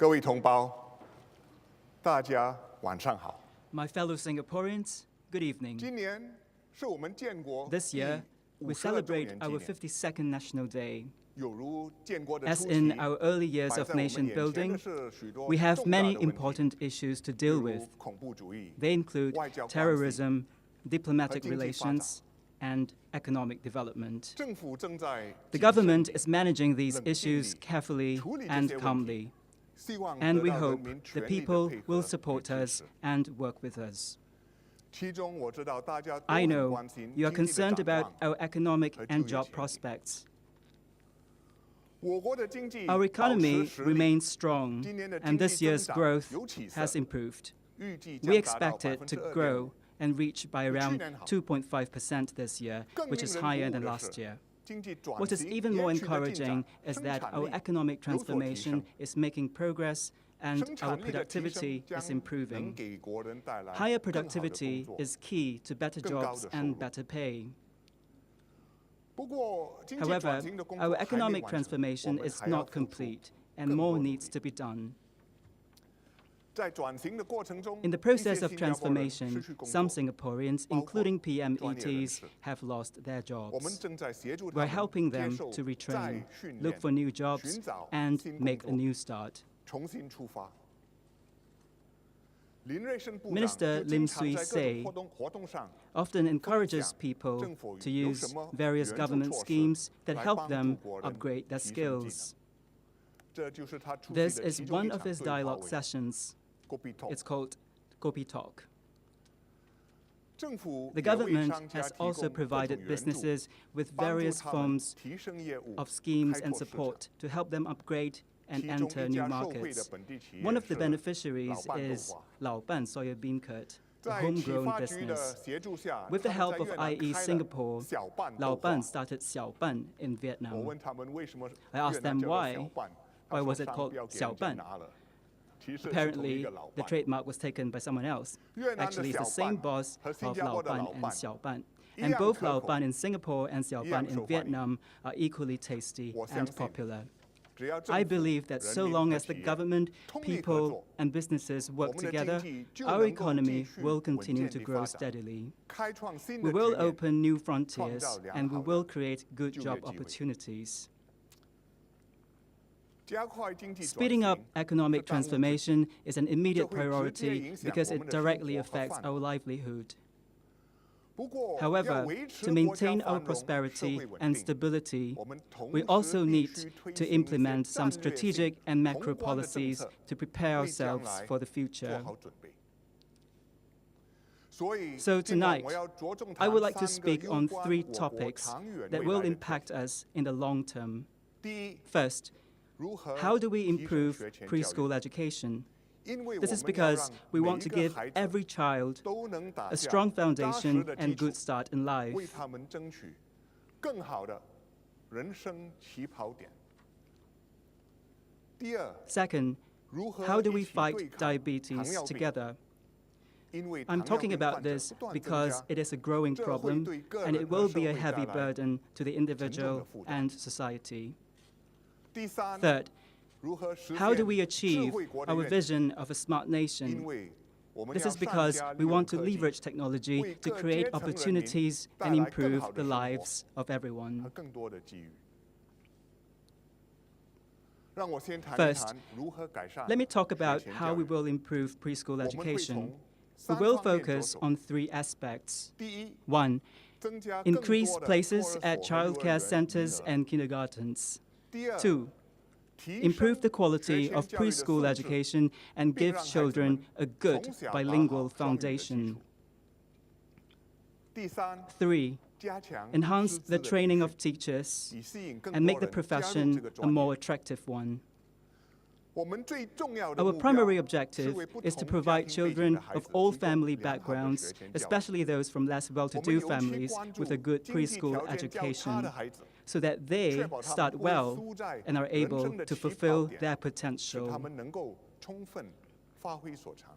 各位同胞，大家晚上好。 My fellow Singaporeans, good evening. 今年是我们建国 This year, we 52周 celebrate 年纪 our 念， 52nd National Day. 有如建国的 As 初 in 期， our early years 摆 of 在我们 nation 眼前的 building, 是许多 we have 重大 many 的问题， important issues to 比 deal 如 with. 恐怖主义、 They include 外交关系 terrorism, diplomatic 和经济发展。 relations, and economic development. 政府正在 The 谨慎 government 地 is managing these 冷静 issues 地 carefully 处理这 and 些问题， calmly, 希望 and 得 we 到人 hope 民 the 全力的 people 配 will 合与 support 支 us 持。 and work with us. 其中我知道大家都 I 很 know 关心 you are 经济的 concerned 展 about 望。 our economic 和 and 就业 job 前景。 prospects. 我国的经济 Our 保 economy 持实力， remains strong, 今年的 and 经 this 济 year's 增长 growth 有起色， has improved. 预计 We 将达到 expect it to 2.5%。 grow and reach by around 年好。 2.5% this year, 更 which 令 is 人 higher 鼓 than 舞的 last 是 year. 经济转 What is 型 even 也 more 取得进 encouraging 展， is 生 that 产 our 力 economic 有所提 transformation 升。 is making progress and 生 our 产力的提升 productivity 将 is 能 improving. 给国人带来 Higher 更好的工 productivity 作。 is key to better 更高 jobs 的收 and 入。 better pay. 不过，经济 However, 转型的工 our 作还没 economic 完成，我 transformation 们 is 还要 not 付出 complete, and 更 more 多努 needs 力。 to be done. 在转型的过程中， In the 一些 process of 新加坡人失 transformation, 去工 some 作。 Singaporeans, 包括 including 专业人 PMETs, 士。 have lost their 我们 jobs. 正在协助他 We're 们 helping 接 them 受 to 再 retrain, 训 look 练 for new jobs, 寻找 and 新工 make a 作 new start. 重新出发。林瑞生部长 Minister 就经 Lim 常 Swee 在各 Say 种活动上 often encourages 享 people 政府 to 有 use 什么 various 援助 government 措施 schemes that 来 help 帮助 them 国人 upgrade their 提升技能。 skills. 这就是他出席 This 的 is 其中 one 一 of 场 his 对话 dialogue 会 sessions. Gopi Talk It's called Gopi Talk. 政府 The 也为 government 商家 has 提供 also 各种 provided 援助， businesses with 帮助 various 他们 forms 提升业务， of schemes 开 and 拓市场。 support to help them upgrade and 其中 enter 一 new 家受惠的 markets. 本地企 One 业 of the 是 beneficiaries 老伴豆 is 花。 Laoban Soya Beancurd, a 在启 homegrown 发局的 business. 协助下， With the 他们 help 在 of 越南 IE 开了 Singapore, 小拌豆 Laoban 花。 started Xiaoban in 我 Vietnam. 问他们为什么 I asked 越南 them 叫做 why. 小拌， Why 他说 was it 商 called 标给人家 Xiaoban? 拿了，其实是同一 Apparently, 个老 the 伴。 trademark was taken by someone else. 越南的 Actually, it's 小 the same 拌 boss 和 of 新加坡的 Laoban 老 and 拌 Xiaoban. 一 And 样 both 可口， Laoban in Singapore and 一样 Xiaoban in 受欢迎。 Vietnam are equally tasty 我相 and 信 popular. 只要政 I 府、 believe that 人 so 民 long 和 as the 企业 government, 通力合 people, 作， and businesses 我 work 们的经 together, 济就 our 能够 economy 继续 will 稳 continue 健 to 地 grow 发展， steadily. 开创新 We 的 will 局面。 open new frontiers 造良 and we 好的 will create good 就业 job 机会。 opportunities. 加快经济转 Speeding up 型， economic 这当务之急。 transformation is an immediate 这会直接 priority 影响 because 我 it 们的生 directly 活和 affects 饭 our 碗。 livelihood. 不过，要 However, 维持 to 国家 maintain 繁 our 荣、社 prosperity 会稳 and 定， stability, 我们同 we 时 also 必 need 须推 to 行一些 implement some 战略性 strategic and 宏 macro 观的政 policies 策， to prepare 为将 ourselves 来 for the 做 future. 好准备。所以， So 今晚 tonight, 我要着重 I 谈 would like to 3个 speak 攸 on 关 3我国 topics 长远 that 未 will 来的课 impact 题。 us in the long term. 第一， First, 如何 how do we 提升 improve 学前教育？ preschool education? 因为我 This is 们要 because 让 we 每 want 一 to 个 give 孩子 every child 都能打 a 下 strong 扎实 foundation 的基 and 础 good，start in 为 life. 他们争取更好的人生起跑点。第二， Second, 如何 how do 一 we 起对 fight 抗糖 diabetes 尿病？ together? 因为 I'm 糖尿 talking 病 about 患者 this 不断增 because 加， it is a growing 这会 problem 对个 and 人 it 和 will 社 be a 会 heavy 带来 burden to the 沉重的 individual 负担。 and society. 第三， Third, 如何实 how do 现 we 智 achieve 慧国的 our 愿景？ vision of a smart 因 nation? 为我们 This 要 is 善 because 加 we 利用 want to 科技， leverage technology 为 to 各 create 阶层人民 opportunities 带 and 来更 improve 好的 the 生活 lives of 和 everyone. 更多的机遇。让我先谈一 First, 谈如何改善 Let me talk 学 about 前 how 教 we 育。 will improve preschool 我们会 education. 从 We 三 will 方面着 focus 手。 on 3 aspects. 第一， 1. 增加更 Increase 多的托 places 儿 at 所和幼儿 childcare 园名 centers 额。 and kindergartens. 第二， 2. 提 Improve 升 the 学 quality 前 of 教育的 preschool 素质， education and 并 give 让孩子 children 们 a good 从小打好 bilingual 双语的基 foundation. 础。第三， 3. 加强 Enhance 师资 the 的培 training 训 of teachers 以吸引更 and 多 make the 人加入这 profession 个 a 专业。 more attractive one. 我们最重要的 Our 目 primary 标是 objective 为不 is to 同家 provide 庭背景 children 的孩 of 子 all 提供 family 良好的 backgrounds, 学前教育。 especially those from less 我们 well-to-do 尤其 families, 关注 with a good 经济 preschool 条件较差 education 的孩子， so that they 确保他 start 们不会 well 输在 and are 人 able 生的 to 起跑 fulfill 点， their 使他 potential. 们能够充分发挥所长。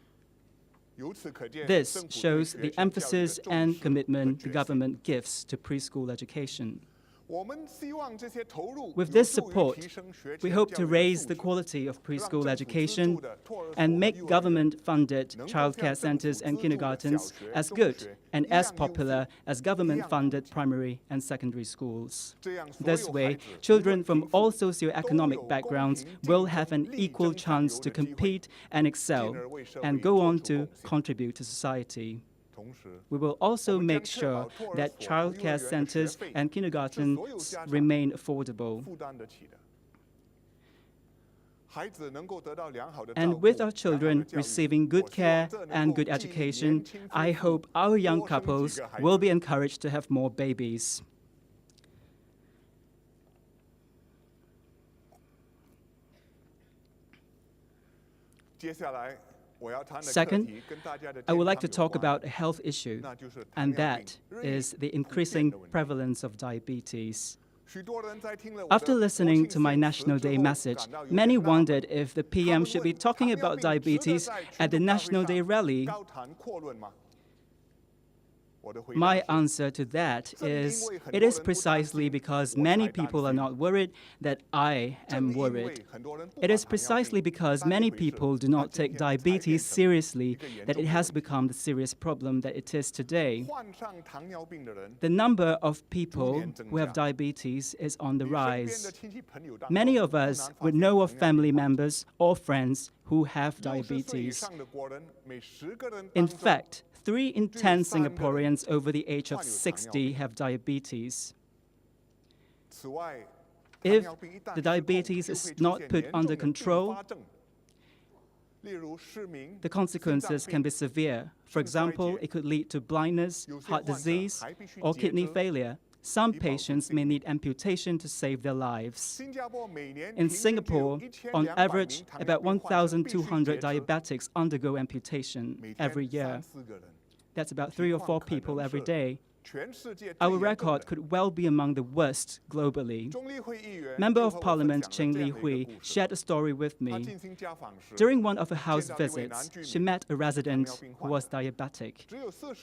由此可见， This 政府对 shows 学 the 前教育的 emphasis 重 and 视和 commitment 决 the 心 government gives to preschool education. With this support, we hope to raise the quality of preschool education and make government-funded childcare centers and kindergartens as good and as popular as government-funded primary and secondary schools. This way, children from all socioeconomic backgrounds will have an equal chance to compete and excel and go on to contribute to society. We will also make sure that childcare centers and kindergartens remain affordable. And with our children receiving good care and good education, I hope our young couples will be encouraged to have more babies. Second, I would like to talk about a health issue, and that is the increasing prevalence of diabetes. After listening to my National Day message, many wondered if the PM should be talking about diabetes at the National Day rally. My answer to that is, it is precisely because many people are not worried that I am worried. It is precisely because many people do not take diabetes seriously that it has become the serious problem that it is today. The number of people who have diabetes is on the rise. Many of us would know of family members or friends who have diabetes. In fact, 3 in 10 Singaporeans over the age of 60 have diabetes. If the diabetes is not put under control, the consequences can be severe. For example, it could lead to blindness, heart disease, or kidney failure. Some patients may need amputation to save their lives. In Singapore, on average, about 1,200 diabetics undergo amputation every year. That's about 3 or 4 people every day. Our record could well be among the worst globally. Member of Parliament Cheng Li Hui shared a story with me. During one of her house visits, she met a resident who was diabetic.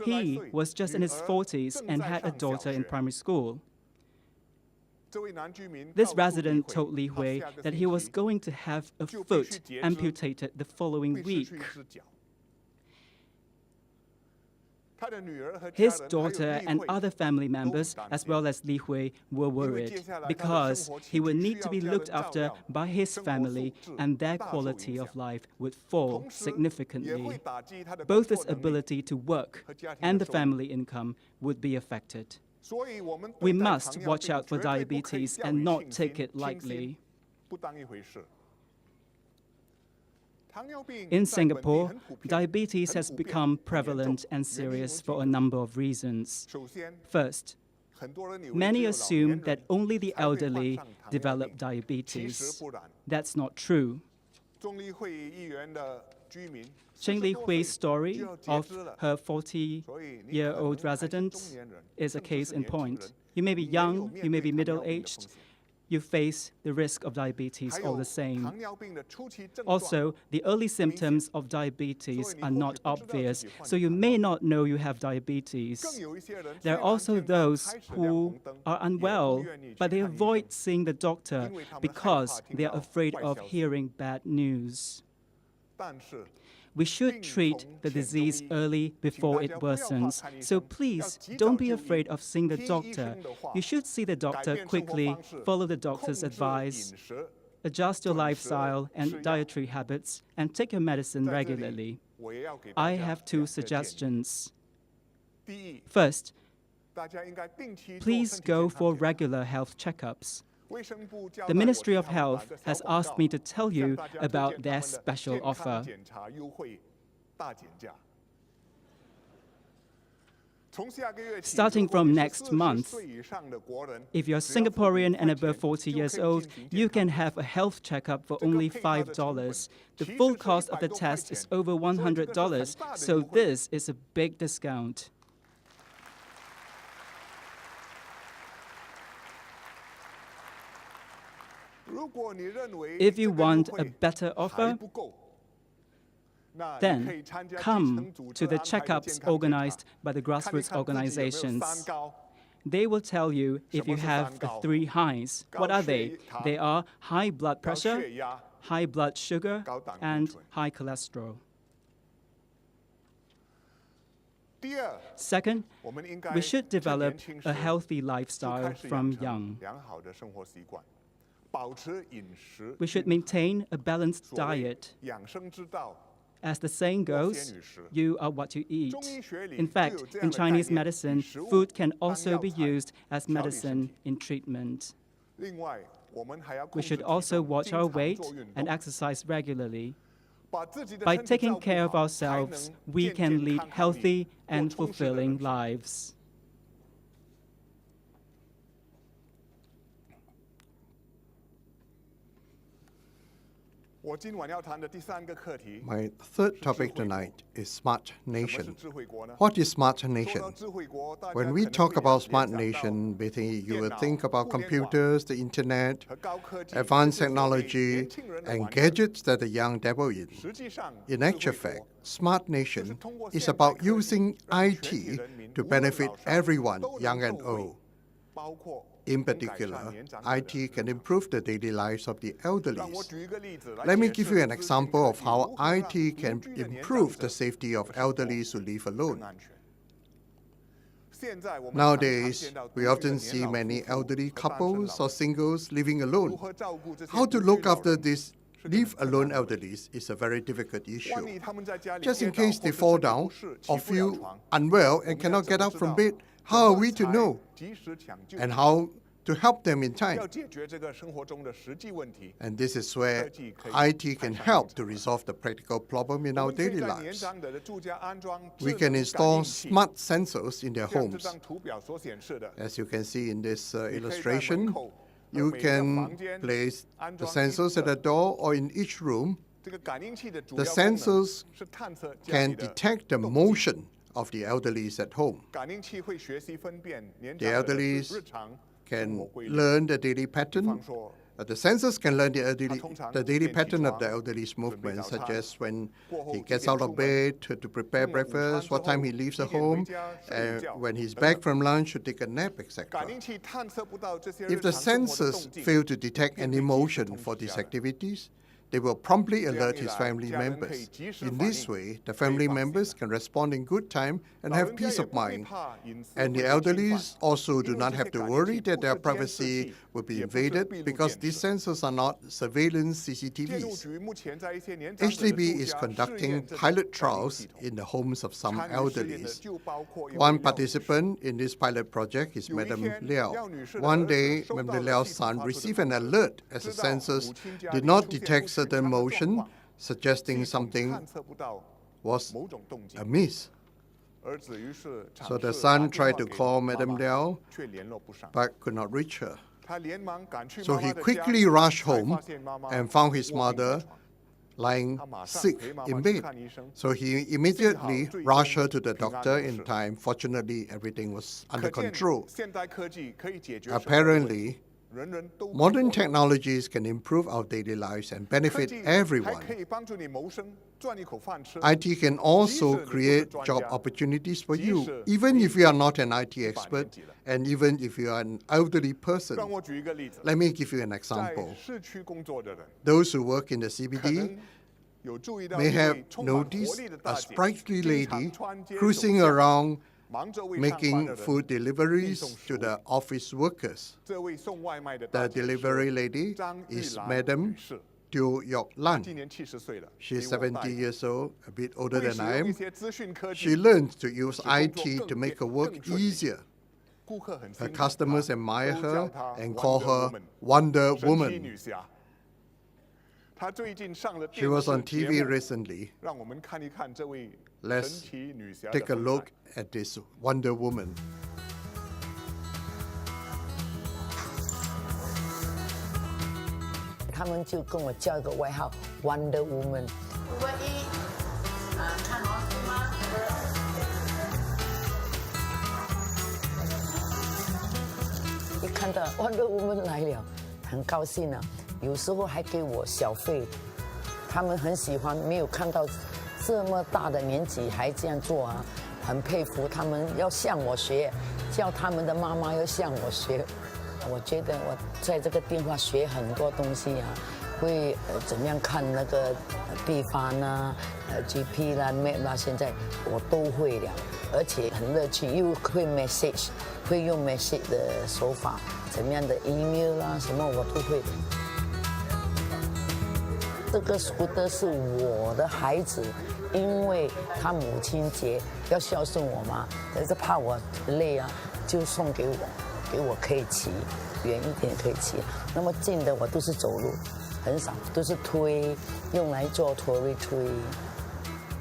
He was just in his 40s and had a daughter in primary school. This resident told Li Hui that he was going to have a foot amputated the following week. His daughter and other family members, as well as Li Hui, were worried because he would need to be looked after by his family and their quality of life would fall significantly. Both his ability to work and the family income would be affected. We must watch out for diabetes and not take it lightly. In Singapore, diabetes has become prevalent and serious for a number of reasons. First, many assume that only the elderly develop diabetes. That's not true. Cheng Li Hui's story of her 40-year-old resident is a case in point. You may be young, you may be middle-aged, you face the risk of diabetes all the same. Also, the early symptoms of diabetes are not obvious, so you may not know you have diabetes. There are also those who are unwell, but they avoid seeing the doctor because they are afraid of hearing bad news. We should treat the disease early before it worsens. So please, don't be afraid of seeing the doctor. You should see the doctor quickly, follow the doctor's advice, adjust your lifestyle and dietary habits, and take your medicine regularly. I have 2 suggestions. First, please go for regular health checkups. The Ministry of Health has asked me to tell you about their special offer. Starting from next month, if you're Singaporean and above 40 years old, you can have a health checkup for only $5. The full cost of the test is over $100, so this is a big discount. If you want a better offer, then come to the checkups organized by the grassroots organizations. they will tell you if you have the 3 highs. What are they? They are high blood pressure, high blood sugar, and high cholesterol. Second, we should develop a healthy lifestyle from young. We should maintain a balanced diet. As the saying goes, you are what you eat. In fact, in Chinese medicine, food can also be used as medicine in treatment. We should also watch our weight and exercise regularly. By taking care of ourselves, we can lead healthy and fulfilling lives. My third topic tonight is Smart Nation. What is Smart Nation? When we talk about Smart Nation, you would think about computers, the internet, advanced technology, and gadgets that the young dabble in. In actual fact, Smart Nation is about using IT to benefit everyone, young and old. In particular, IT can improve the daily lives of the elderly. Let me give you an example of how IT can improve the safety of elderly who live alone. Nowadays, we often see many elderly couples or singles living alone. How to look after these live-alone elderly is a very difficult issue. Just in case they fall down or feel unwell and cannot get up from bed, how are we to know? And how to help them in time? And this is where IT can help to resolve the practical problem in our daily lives. We can install smart sensors in their homes. As you can see in this illustration, you can place the sensors at the door or in each room. The sensors can detect the motion of the elderly at home. The elderly can learn the daily pattern. The sensors can learn the daily pattern of the elderly's movements, such as when he gets out of bed to prepare breakfast, what time he leaves the home, when he's back from lunch to take a nap, etc. If the sensors fail to detect any motion for these activities, they will promptly alert his family members. In this way, the family members can respond in good time and have peace of mind. And the elderly also do not have to worry that their privacy will be invaded because these sensors are not surveillance CCTVs. HDB is conducting pilot trials in the homes of some elderly. One participant in this pilot project is Madam Liao. One day, Madam Liao's son received an alert as the sensors did not detect certain motion, suggesting something was amiss. So the son tried to call Madam Liao, but could not reach her. So he quickly rushed home and found his mother lying sick in bed. So he immediately rushed her to the doctor in time. Fortunately, everything was under control. Apparently, modern technologies can improve our daily lives and benefit everyone. IT can also create job opportunities for you, even if you are not an IT expert and even if you are an elderly person. Let me give you an example. Those who work in the CBD may have noticed a sprightly lady cruising around making food deliveries to the office workers. The delivery lady is Madam Teo Yok Lan. She's 70 years old, a bit older than I am. She learned to use IT to make her work easier. Her customers admire her and call her Wonder Woman. She was on TV recently. Let's take a look at this Wonder Woman. They call me Wonder Woman. When 看到 Wonder Woman 来了，很高兴啊！有时候还给我小费。他们很喜欢，没有看到这么大的年纪还这样做啊，很佩服他们，要向我学。叫他们的妈妈要向我学。我觉得我在这个电话学很多东西啊，会怎么样看那个地方啊，GP 啦、Map 啦，现在我都会了，而且很乐趣，又会 message， 会用 message 的手法，怎么样的 email 啦，什么我都会。这个书的是我的孩子，因为他母亲节要孝顺我嘛，可是怕我累啊，就送给我可以骑，远一点可以骑。那么近的我都是走路，很少都是推，用来做托瑞推。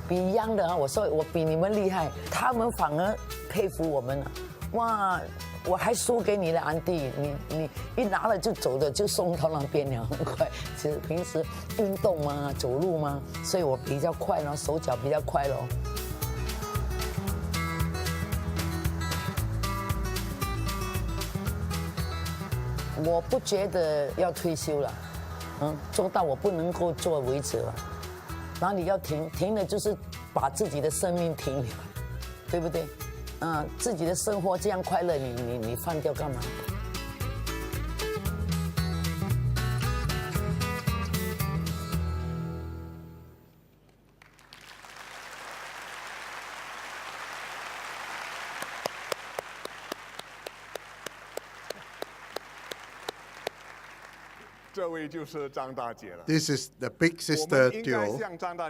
比一样的啊，我说我比你们厉害，他们反而佩服我们了。哇，我还输给你了，安迪，你一拿了就走的，就送到那边了，很快。其实平时运动嘛，走路嘛，所以我比较快咯，手脚比较快咯。我不觉得要退休了，做到我不能够做为止了。哪里要停？停了就是把自己的生命停了，对不对？自己的生活这样快乐，你放掉干嘛？这位就是张大姐了。 This is the big sister Teo.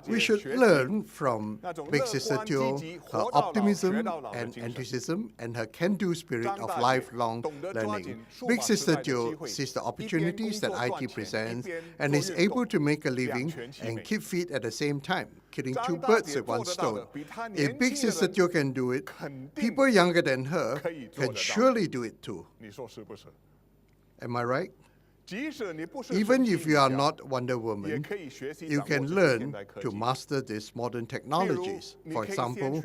We should learn from big sister Teo her optimism and enthusiasm and her can-do spirit of lifelong learning. Big sister Teo sees the opportunities that IT presents and is able to make a living and keep fit at the same time, killing two birds with one stone. If big sister Teo can do it, people younger than her can surely do it too. Am I right? Even if you are not Wonder Woman, you can learn to master these modern technologies. For example,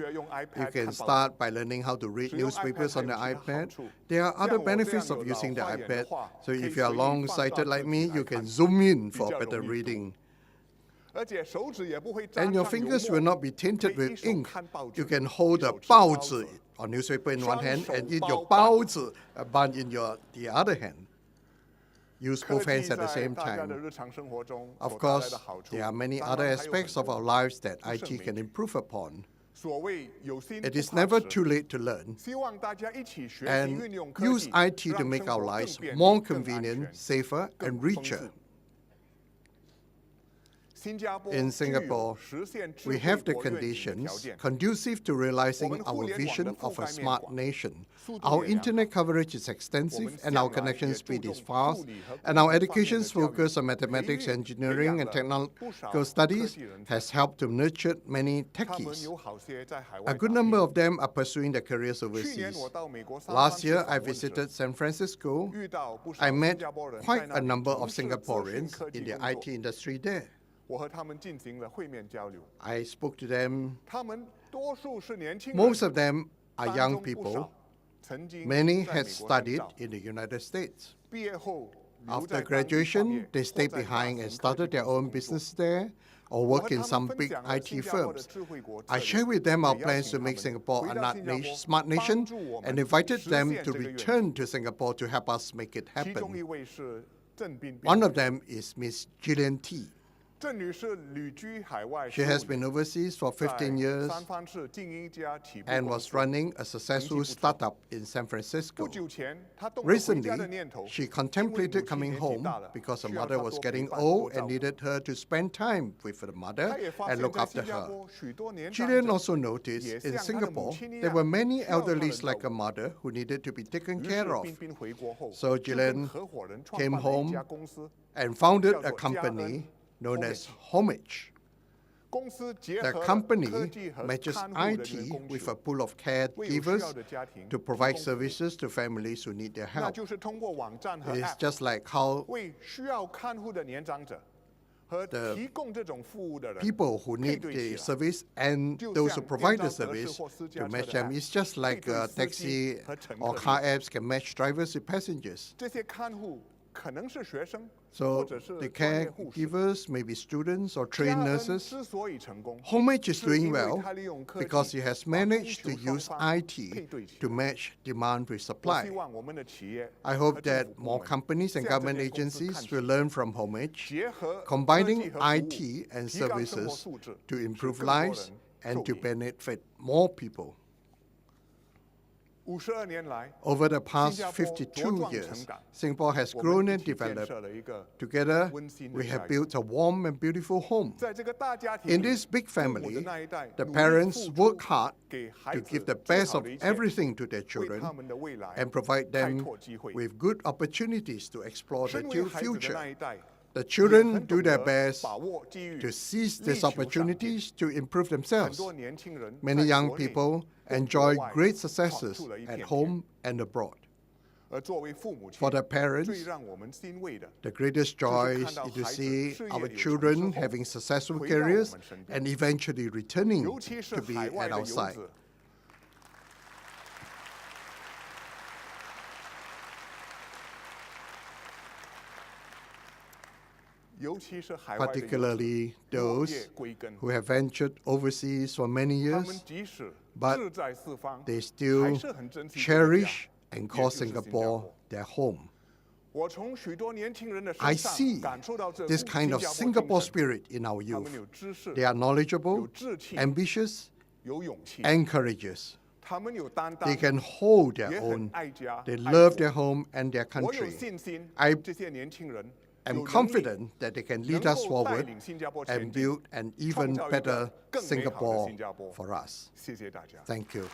you can start by learning how to read newspapers on the iPad. There are other benefits of using the iPad. So if you are long-sighted like me, you can zoom in for better reading. And your fingers will not be tainted with ink. You can hold a 报纸 or newspaper in one hand and eat your 报纸 bun in the other hand. Use both hands at the same time. Of course, there are many other aspects of our lives that IT can improve upon. It is never too late to learn and use IT to make our lives more convenient, safer, and richer. In Singapore, we have the conditions conducive to realizing our vision of a smart nation. Our internet coverage is extensive and our connection speed is fast, and our education's focus on mathematics, engineering, and technical studies has helped to nurture many techies. A good number of them are pursuing their careers overseas. Last year, I visited San Francisco. I met quite a number of Singaporeans in the IT industry there. I spoke to them. Most of them are young people. Many had studied in the United States. After graduation, they stayed behind and started their own business there or work in some big IT firms. I shared with them our plans to make Singapore a smart nation and invited them to return to Singapore to help us make it happen. One of them is Miss Gillian T. She has been overseas for 15 years and was running a successful startup in San Francisco. Recently, she contemplated coming home because her mother was getting old and needed her to spend time with her mother and look after her. Gillian also noticed in Singapore there were many elderlies like her mother who needed to be taken care of. So Gillian came home and founded a company known as Homage. The company matches IT with a pool of caregivers to provide services to families who need their help. It is just like how the people who need the service and those who provide the service to match them. It's just like taxi or car apps can match drivers with passengers. So the caregivers, maybe students or trained nurses. Homage is doing well because it has managed to use IT to match demand with supply. I hope that more companies and government agencies will learn from Homage, combining IT and services to improve lives and to benefit more people. Over the past 52 years, Singapore has grown and developed. Together, we have built a warm and beautiful home. In this big family, the parents work hard to give the best of everything to their children and provide them with good opportunities to explore their future. The children do their best to seize these opportunities to improve themselves. Many young people enjoy great successes at home and abroad. For the parents, the greatest joy is to see our children having successful careers and eventually returning to be at our side. Particularly those who have ventured overseas for many years, but they still cherish and call Singapore their home. I see this kind of Singapore spirit in our youth. They are knowledgeable, ambitious, and courageous. They can hold their own. They love their home and their country. I'm confident that they can lead us forward and build an even better Singapore for us. Thank you.